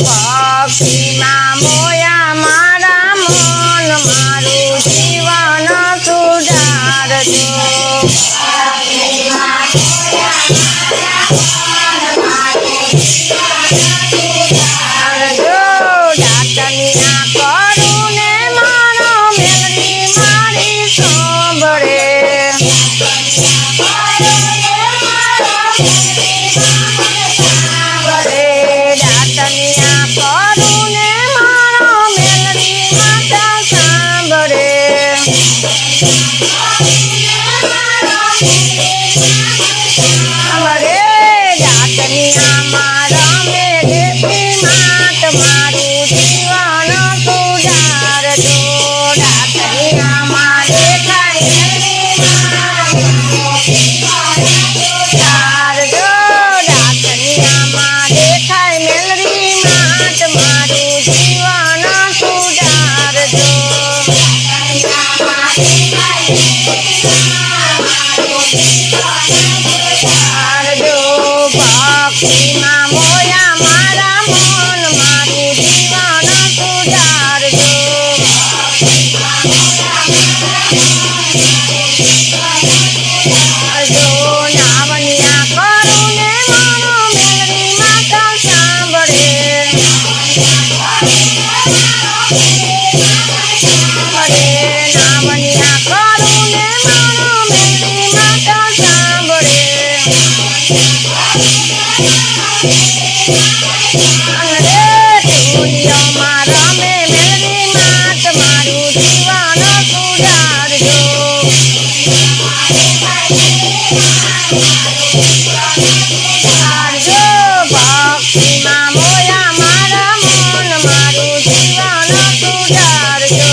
ભક્તિમાં મોયા મારા મન મારું જીવન સુધારજો દાતનિયા કરું ને મારો મેલડી મારી સાંભળે દાતનિયા કરું ને મારો મેલડી માતા સાંભળે દાતનિયા મારા મેલડી માત મારું જીવન સુધારજો દાતનિયા મારે સુધારજો દાતનિયા મારે ખાય મેલડી માત મારું જીવન સુધારજો ભક્તિમાં મોયા મારા મન મારું જીવન સુધારજો નાવનિયા કરું ને મારો મેલડી માતા સાંભળે નાવનિયા કરું ને મારો મેલડી માતા સાંભળે દુનિયામાં રમે મેલડી માત મારું જીવન સુધારજો ભક્તિમાં મોયા મારા મન મારું જીવન સુધારજો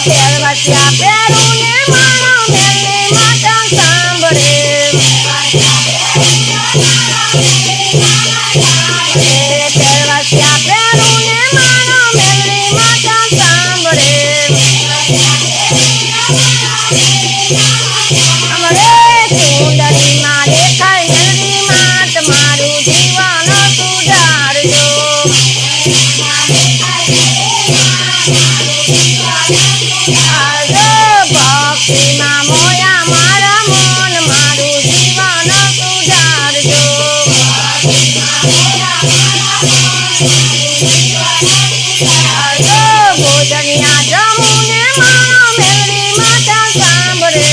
પહેરવસ્યા પહેરું ને મારો મેલડી માતા સાંભળે પહેરવસ્યા પહેરું ને મારો મેલડી માતા સાંભળે ચુંદડીમાં દેખાય મેલડી માત મારું જીવન સુધારજો ભક્તિમાં મોયા મારા મન મારું જીવન સુધારજો ભોજનિયા જમું ને મારો મેલડી માતા સાંભળે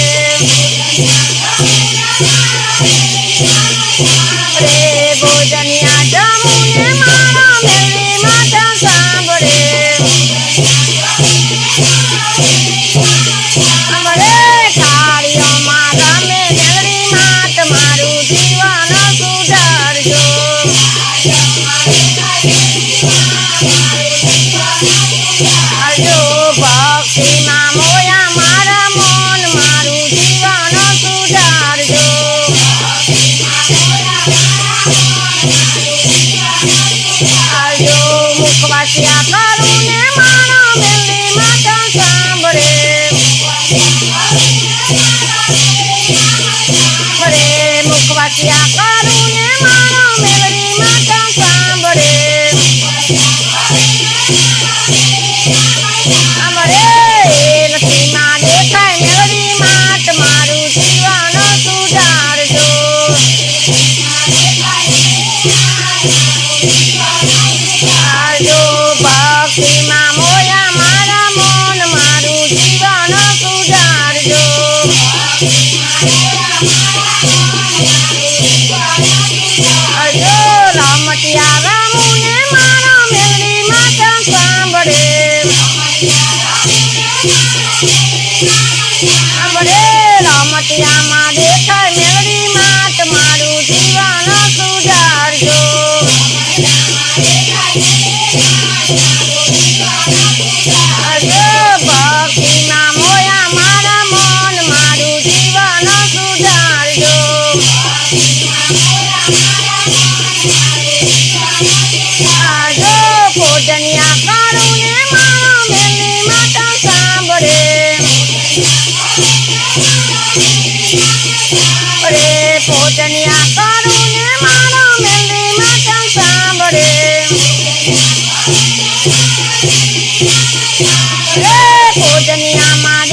ભોજનિયા જમું ને મારો મેલડી માતા સાંભળે થાળીઓમાં રમે મેલડી માત મારું જીવન સુધારજો ભક્તિમાં મોયા મારા મન મારું જીવન સુધારજો મુખવાસિયા કરું ને મારો મેલડી માતા સાંભળે મુખવાસિયા કરું ને મારો મેલડી માતા સાંભળે લક્ષ્મીમાં દેખાય મેલડી માત મારું જીવન સુધારજો ભક્તિમાં મોયા મારા મન મારું જીવન સુધારજો રમતિયા રમું ને મારો મેલડી માતા સાંભળે રમતિયામાં દેખાય મેલડી માત મારું જીવન સુધારજો ભક્તિમાં મોયા મારા મન મારું જીવન સુધારજો ભોજનિયા કરું ને મારો મેલડી માતા સાંભળે એ કોટનિયામાં